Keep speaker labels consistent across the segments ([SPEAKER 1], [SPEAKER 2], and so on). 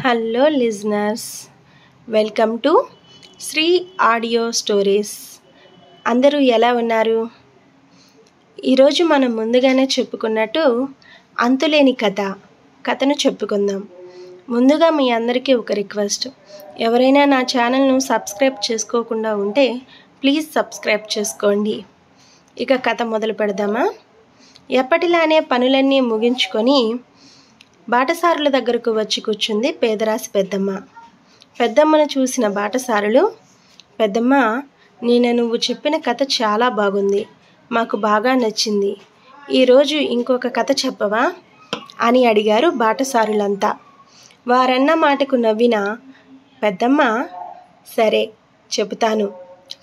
[SPEAKER 1] Hello listeners, welcome to Shri audio stories. అందరూ ఎలా ఉన్నారు? ఈరోజు మనం ముందుగానే చెప్పుకున్నట్టు అంతులేని కథను చెప్పుకుందాం. ముందుగా మీ అందరికీ ఒక రిక్వెస్ట్, ఎవరైనా నా ఛానల్ను సబ్స్క్రైబ్ చేసుకోకుండా ఉంటే ప్లీజ్ సబ్స్క్రైబ్ చేసుకోండి. ఇక కథ మొదలు పెడదామా? ఎప్పటిలానే పనులన్నీ ముగించుకొని బాటసారుల దగ్గరకు వచ్చి కూర్చుంది పేదరాశి పెద్దమ్మ. పెద్దమ్మను చూసిన బాటసారులు, పెద్దమ్మ, నువ్వు చెప్పిన కథ చాలా బాగుంది, మాకు బాగా నచ్చింది. ఈరోజు ఇంకొక కథ చెప్పవా అని అడిగారు బాటసారులంతా. వారన్న మాటకు నవ్విన పెద్దమ్మ, సరే చెబుతాను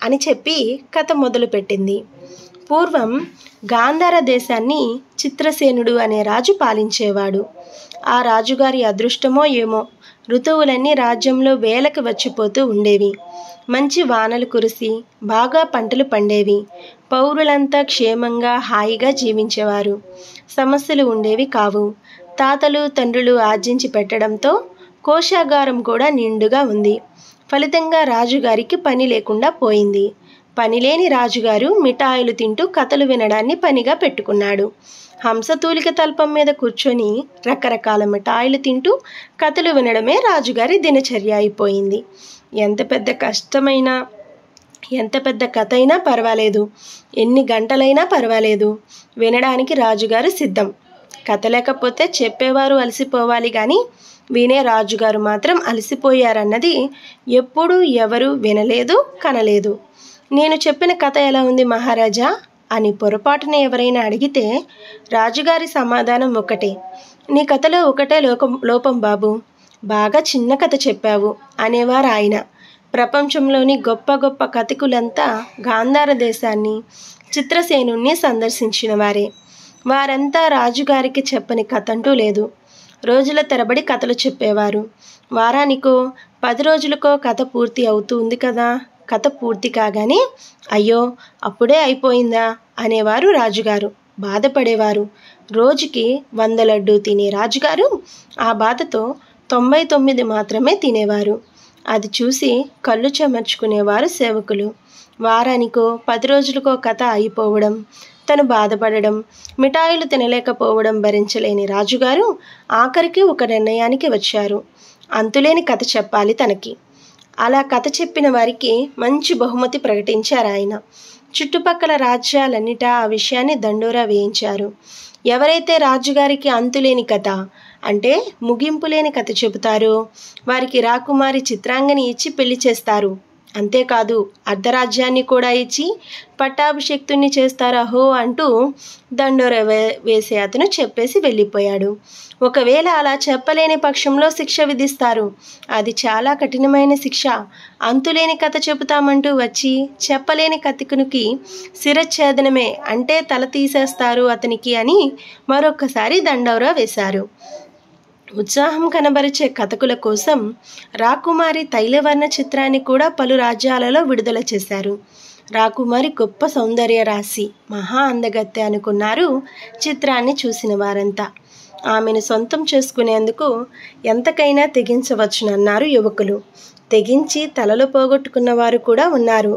[SPEAKER 1] అని చెప్పి కథ మొదలుపెట్టింది. పూర్వం గాంధార దేశాన్ని చిత్రసేనుడు అనే రాజు పాలించేవాడు. ఆ రాజుగారి అదృష్టమో ఏమో, ఋతువులన్నీ రాజ్యంలో వేలకు వచ్చిపోతూ ఉండేవి. మంచి వానలు కురిసి బాగా పంటలు పండేవి. పౌరులంతా క్షేమంగా హాయిగా జీవించేవారు. సమస్యలు ఉండేవి కావు. తాతలు తండ్రులు ఆర్జించి పెట్టడంతో కోశాగారం కూడా నిండుగా ఉంది. ఫలితంగా రాజుగారికి పని లేకుండా పోయింది. పనిలేని రాజుగారు మిఠాయిలు తింటూ కథలు వినడాన్ని పనిగా పెట్టుకున్నాడు. హంసతూలిక తల్పం మీద కూర్చొని రకరకాల మిఠాయిలు తింటూ కథలు వినడమే రాజుగారి దినచర్య అయిపోయింది. ఎంత పెద్ద కథ అయినా పర్వాలేదు, ఎన్ని గంటలైనా పర్వాలేదు, వినడానికి రాజుగారు సిద్ధం. కథ లేకపోతే చెప్పేవారు అలసిపోవాలి కానీ వినే రాజుగారు మాత్రం అలసిపోయారన్నది ఎప్పుడూ ఎవరు వినలేదు, కనలేదు. నేను చెప్పిన కథ ఎలా ఉంది మహారాజా అని పొరపాటున ఎవరైనా అడిగితే రాజుగారి సమాధానం ఒకటే, నీ కథలో ఒకటే లోపం బాబు, బాగా చిన్న కథ చెప్పావు అనేవారు ఆయన. ప్రపంచంలోని గొప్ప గొప్ప కథకులంతా గాంధార దేశాన్ని, చిత్రసేనుణ్ణి సందర్శించిన వారే. వారంతా రాజుగారికి చెప్పని కథ అంటూ లేదు. రోజుల తరబడి కథలు చెప్పేవారు. వారానికో 10 రోజులకో కథ పూర్తి అవుతుంది కదా. కథ పూర్తి కాగానే అయ్యో అప్పుడే అయిపోయిందా అనేవారు రాజుగారు. బాధపడేవారు. రోజుకి 100 లడ్డూ తినే రాజుగారు ఆ బాధతో 99 మాత్రమే తినేవారు. అది చూసి కళ్ళు చెమర్చుకునేవారు సేవకులు. వారానికో 10 రోజులకో కథ అయిపోవడం, తను బాధపడడం, మిఠాయిలు తినలేకపోవడం భరించలేని రాజుగారు ఆఖరికి ఒక నిర్ణయానికి వచ్చారు. అంతులేని కథ చెప్పాలి తనకి. అలా కథ చెప్పిన వారికి మంచి బహుమతి ప్రకటించారు ఆయన. చుట్టుపక్కల రాజ్యాలన్నిటా ఆ విషయాన్ని దండోరా వేయించారు. ఎవరైతే రాజుగారికి అంతులేని కథ అంటే ముగింపు లేని కథ చెబుతారో వారికి రాకుమారి చిత్రాంగని ఇచ్చి పెళ్లి చేస్తారు. అంతేకాదు అర్ధరాజ్యాన్ని కూడా ఇచ్చి పట్టాభిషేక్తుణ్ణి చేస్తారు అహో అంటూ దండోర వేసే అతను చెప్పేసి వెళ్ళిపోయాడు. ఒకవేళ అలా చెప్పలేని పక్షంలో శిక్ష విధిస్తారు. అది చాలా కఠినమైన శిక్ష. అంతులేని కథ చెబుతామంటూ వచ్చి చెప్పలేని కథకునికి శిరచ్ఛేదనమే, అంటే తల తీసేస్తారు అతనికి అని మరొక్కసారి దండోర వేశారు. ఉత్సాహం కనబరిచే కథకుల కోసం రాకుమారి తైలవర్ణ చిత్రాన్ని కూడా పలు రాజ్యాలలో విడుదల చేశారు. రాకుమారి గొప్ప సౌందర్య రాశి, మహా అందగత్తె అనుకున్నారు చిత్రాన్ని చూసిన వారంతా. ఆమెను సొంతం చేసుకునేందుకు ఎంతకైనా తెగించవచ్చునన్నారు యువకులు. తెగించి తలలు పోగొట్టుకున్న వారు కూడా ఉన్నారు.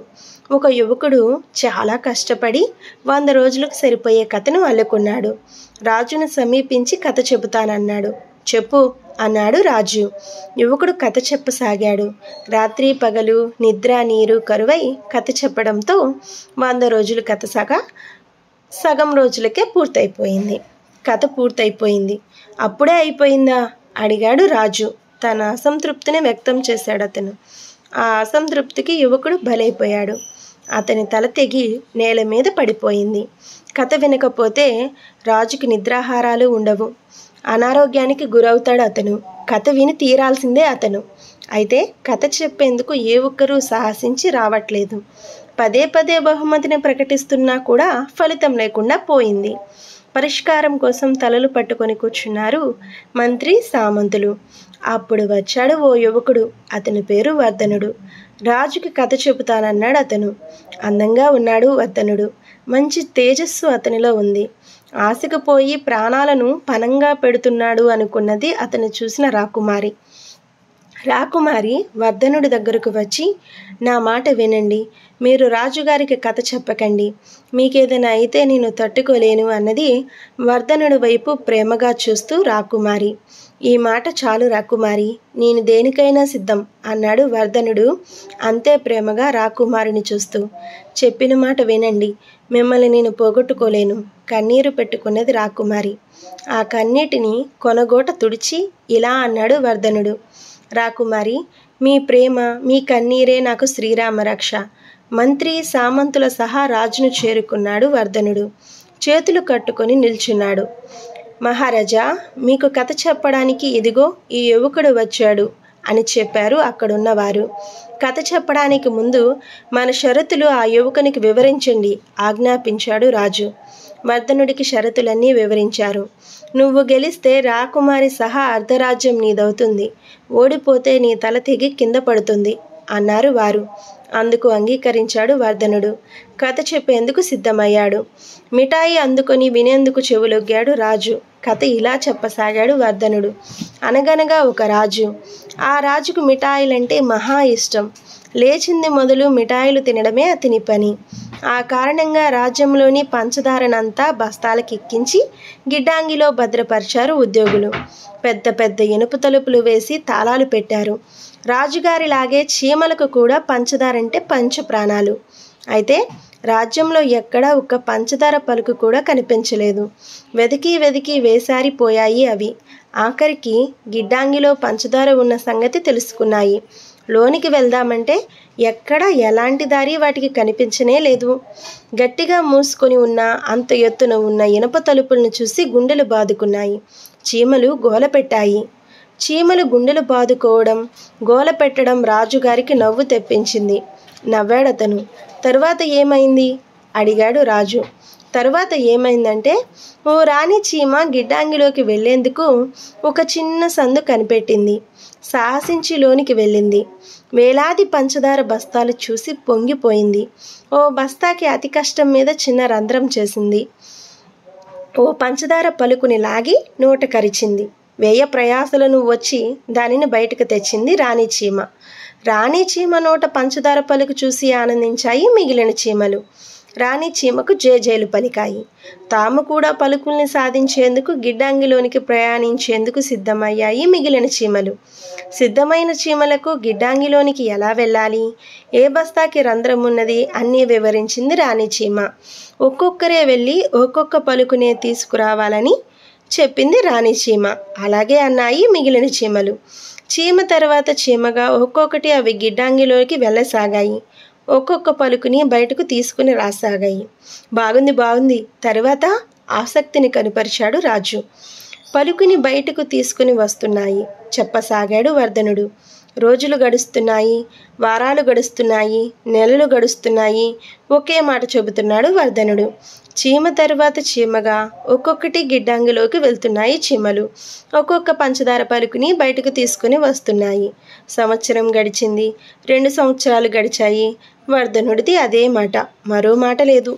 [SPEAKER 1] ఒక యువకుడు చాలా కష్టపడి 100 రోజులకు సరిపోయే కథను అల్లుకున్నాడు. రాజును సమీపించి కథ చెబుతానన్నాడు. చెప్పు అన్నాడు రాజు. యువకుడు కథ చెప్పసాగాడు. రాత్రి పగలు నిద్ర నీరు కరువై కథ చెప్పడంతో 100 రోజుల కథ సగం రోజులకే పూర్తయిపోయింది. కథ పూర్తయిపోయింది. అప్పుడే అయిపోయిందా అడిగాడు రాజు. తన అసంతృప్తిని వ్యక్తం చేశాడు అతను. ఆ అసంతృప్తికి యువకుడు బలైపోయాడు. అతని తల తెగి నేల మీద పడిపోయింది. కథ వినకపోతే రాజుకి నిద్రాహారాలు ఉండవు. అనారోగ్యానికి గురవుతాడు అతను. కథ విని తీరాల్సిందే అతను. అయితే కథ చెప్పేందుకు ఏ ఒక్కరూ సాహసించి రావట్లేదు. పదే పదే బహుమతిని ప్రకటిస్తున్నా కూడా ఫలితం లేకుండా పోయింది. పరిష్కారం కోసం తలలు పట్టుకొని కూర్చున్నారు మంత్రి సామంతులు. అప్పుడు వచ్చాడు ఓ యువకుడు. అతని పేరు వర్ధనుడు. రాజుకి కథ చెబుతానన్నాడు అతను. అందంగా ఉన్నాడు వర్ధనుడు. మంచి తేజస్సు అతనిలో ఉంది. ఆశకు పోయి ప్రాణాలను పణంగా పెడుతున్నాడు అనుకున్నది అతను చూసిన రాకుమారి. రాకుమారి వర్ధనుడి దగ్గరకు వచ్చి, నా మాట వినండి, మీరు రాజుగారికి కథ చెప్పకండి, మీకేదైనా అయితే నేను తట్టుకోలేను అన్నది వర్ధనుడి వైపు ప్రేమగా చూస్తూ రాకుమారి. ఈ మాట చాలు రాకుమారి, నేను దేనికైనా సిద్ధం అన్నాడు వర్ధనుడు అంతే ప్రేమగా రాకుమారిని చూస్తూ. చెప్పిన మాట వినండి, మిమ్మల్ని నేను పోగొట్టుకోలేను, కన్నీరు పెట్టుకున్నది రాకుమారి. ఆ కన్నీటిని కొనగోట తుడిచి ఇలా అన్నాడు వర్ధనుడు, రాకుమారి, మీ ప్రేమ, మీ కన్నీరే నాకు శ్రీరామ రక్ష. మంత్రి సామంతుల సహా రాజును చేరుకున్నాడు వర్ధనుడు. చేతులు కట్టుకొని నిల్చున్నాడు. మహారాజా, మీకు కథ చెప్పడానికి ఇదిగో ఈ యువకుడు వచ్చాడు అని చెప్పారు అక్కడున్నవారు. కథ చెప్పడానికి ముందు మన షరతులు ఆ యువకునికి వివరించండి ఆజ్ఞాపించాడు రాజు. వర్ధనుడికి షరతులన్నీ వివరించారు. నువ్వు గెలిస్తే రాకుమారి సహా అర్ధరాజ్యం నీదవుతుంది, ఓడిపోతే నీ తల తెగి కింద పడుతుంది అన్నారు వారు. అందుకు అంగీకరించాడు వర్ధనుడు. కథ చెప్పేందుకు సిద్ధమయ్యాడు. మిఠాయి అందుకొని వినేందుకు చెవులొగ్గాడు రాజు. కథ ఇలా చెప్పసాగాడు వర్ధనుడు. అనగనగా ఒక రాజు. ఆ రాజుకు మిఠాయిలంటే మహా ఇష్టం. లేచింది మొదలు మిఠాయిలు తినడమే అతని పని. ఆ కారణంగా రాజ్యంలోని పంచదారనంతా బస్తాలకెక్కించి గిడ్డాంగిలో భద్రపరిచారు ఉద్యోగులు. పెద్ద పెద్ద ఇనుప తలుపులు వేసి తాళాలు పెట్టారు. రాజుగారిలాగే చీమలకు కూడా పంచదారంటే పంచ ప్రాణాలు. అయితే రాజ్యంలో ఎక్కడా ఒక్క పంచదార పలుకు కూడా కనిపించలేదు. వెతికి వెతికి వేసారిపోయాయి అవి. ఆఖరికి గిడ్డాంగిలో పంచదార ఉన్న సంగతి తెలుసుకున్నాయి. లోనికి వెళ్దామంటే ఎక్కడ ఎలాంటి దారి వాటికి కనిపించనే లేదు. గట్టిగా మూసుకొని ఉన్న అంత ఎత్తున ఉన్న ఇనప తలుపులను చూసి గుండెలు బాదుకున్నాయి. చీమలు గోల పెట్టాయి. చీమలు గుండెలు బాదుకోవడం, గోల పెట్టడం రాజుగారికి నవ్వు తెప్పించింది. నవ్వాడతను. తరువాత ఏమైంది అడిగాడు రాజు. తరువాత ఏమైందంటే, ఓ రాణి చీమ గిడ్డాంగిలోకి వెళ్లేందుకు ఒక చిన్న సందు కనిపెట్టింది. సాహసించి లోనికి వెళ్ళింది. వేలాది పంచదార బస్తాలు చూసి పొంగిపోయింది. ఓ బస్తాకి అతి కష్టం మీద చిన్న రంధ్రం చేసింది. ఓ పంచదార పలుకుని లాగి నోట కరిచింది. వ్యయ ప్రయాసలను వచ్చి దానిని బయటకు తెచ్చింది రాణి చీమ. రాణి చీమ నోట పంచదార పలుకు చూసి ఆనందించాయి మిగిలిన చీమలు. రాణి చీమకు జేజేలు పలికాయి. తాము కూడా పలుకుల్ని సాధించేందుకు గిడ్డాంగిలోనికి ప్రయాణించేందుకు సిద్ధమయ్యాయి మిగిలిన చీమలు. సిద్ధమైన చీమలకు గిడ్డాంగిలోనికి ఎలా వెళ్ళాలి, ఏ బస్తాకి రంధ్రం ఉన్నది అన్నీ వివరించింది రాణి చీమ. ఒక్కొక్కరే వెళ్ళి ఒక్కొక్క పలుకునే తీసుకురావాలని చెప్పింది రాణి చీమ. అలాగే అన్నాయి మిగిలిన చీమలు. చీమ తర్వాత చీమగా ఒక్కొక్కటి అవి గిడ్డాంగిలోకి వెళ్ళసాగాయి. ఒక్కొక్క పలుకుని బయటకు తీసుకుని రాసాగాయి. బాగుంది బాగుంది తరువాత ఆసక్తిని కనుపరిచాడు రాజు. పలుకుని బయటకు తీసుకుని వస్తున్నాయి చెప్పసాగాడు వర్ధనుడు. రోజులు గడుస్తున్నాయి, వారాలు గడుస్తున్నాయి, నెలలు గడుస్తున్నాయి. ఒకే మాట చెబుతున్నాడు వర్ధనుడు. చీమ తరువాత చీమగా ఒక్కొక్కటి గిడ్డాంగిలోకి వెళ్తున్నాయి చీమలు. ఒక్కొక్క పంచదార పలుకుని బయటకు తీసుకుని వస్తున్నాయి. సంవత్సరం గడిచింది, 2 సంవత్సరాలు గడిచాయి. వర్ధనుడిది అదే మాట, మరో మాట లేదు.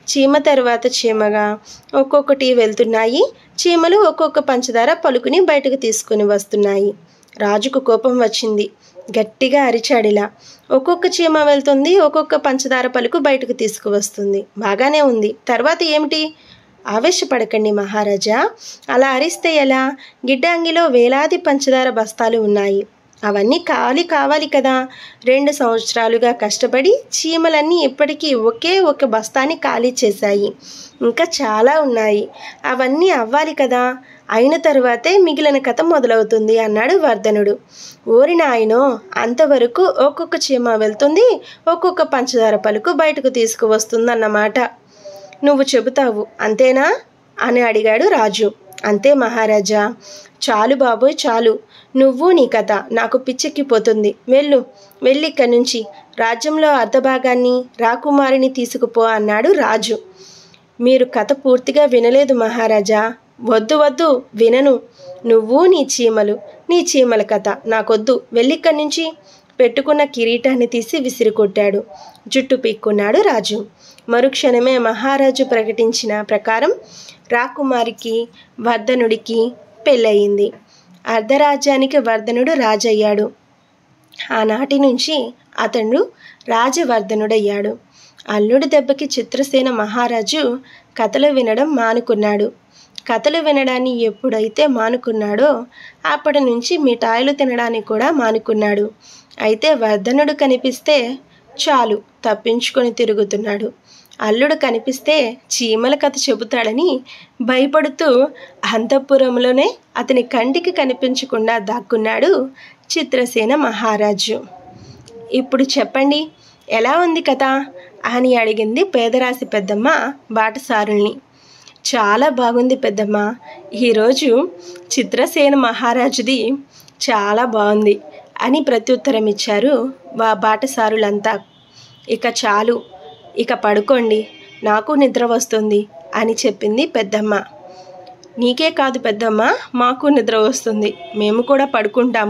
[SPEAKER 1] చీమ తరువాత చీమగా ఒక్కొక్కటి వెళ్తున్నాయి చీమలు. ఒక్కొక్క పంచదార పలుకుని బయటకు తీసుకుని వస్తున్నాయి. రాజుకు కోపం వచ్చింది. గట్టిగా అరిచాడిలా. ఒక్కొక్క చీమ వెళ్తుంది, ఒక్కొక్క పంచదార పలుకు బయటకు తీసుకువస్తుంది. బాగానే ఉంది, తర్వాత ఏమిటి? ఆవేశపడకండి మహారాజా, అలా అరిస్తే ఎలా? గిడ్డాంగిలో వేలాది పంచదార బస్తాలు ఉన్నాయి. అవన్నీ ఖాళీ కావాలి కదా. 2 సంవత్సరాలుగా కష్టపడి చీమలన్నీ ఇప్పటికీ ఒకే ఒక బస్తాని ఖాళీ చేశాయి. ఇంకా చాలా ఉన్నాయి, అవన్నీ అవ్వాలి కదా. అయిన తరువాతే మిగిలిన కథ మొదలవుతుంది అన్నాడు వర్ధనుడు. ఓరి నాయనో, అంతవరకు ఒక్కొక్క చీమ వెళ్తుంది, ఒక్కొక్క పంచదార పలుకు బయటకు తీసుకువస్తుందన్నమాట. నువ్వు చెబుతావు అంతేనా అని అడిగాడు రాజు. అంతే మహారాజా. చాలు బాబోయ్ చాలు, నువ్వు నీ కథ నాకు పిచ్చెక్కిపోతుంది. వెళ్ళిక్కడి నుంచి రాజ్యంలో అర్ధభాగాన్ని రాకుమారిని తీసుకుపో అన్నాడు రాజు. మీరు కథ పూర్తిగా వినలేదు మహారాజా. వద్దు వినను. నువ్వు నీ చీమల కథ నాకొద్దు. వెళ్ళిక్కడి నుంచి. పెట్టుకున్న కిరీటాన్ని తీసి విసిరికొట్టాడు. జుట్టు పీక్కున్నాడు రాజు. మరుక్షణమే మహారాజు ప్రకటించిన ప్రకారం రాకుమారికి వర్ధనుడికి పెళ్ళయింది. అర్ధరాజ్యానికి వర్ధనుడు రాజయ్యాడు. ఆనాటి నుంచి అతడు రాజవర్ధనుడయ్యాడు. అల్లుడి దెబ్బకి చిత్రసేన మహారాజు కథలు వినడం మానుకున్నాడు. కథలు వినడాన్ని ఎప్పుడైతే మానుకున్నాడో అప్పటి నుంచి మిఠాయిలు తినడానికి కూడా మానుకున్నాడు. అయితే వర్ధనుడు కనిపిస్తే చాలు తప్పించుకొని తిరుగుతున్నాడు. అల్లుడు కనిపిస్తే చీమల కథ చెబుతాడని భయపడుతూ అంతఃపురంలోనే అతని కంటికి కనిపించకుండా దాక్కున్నాడు చిత్రసేన మహారాజు. ఇప్పుడు చెప్పండి, ఎలా ఉంది కథ అని అడిగింది పేదరాశి పెద్దమ్మ బాటసారుల్ని. చాలా బాగుంది పెద్దమ్మ, ఈరోజు చిత్రసేన మహారాజుది చాలా బాగుంది అని ప్రత్యుత్తరం ఇచ్చారు బాటసారులంతా. ఇక చాలు, ఇక పడుకోండి, నాకు నిద్ర వస్తుంది అని చెప్పింది పెద్దమ్మ. నీకే కాదు పెద్దమ్మ, మాకు నిద్ర వస్తుంది, మేము కూడా పడుకుంటాము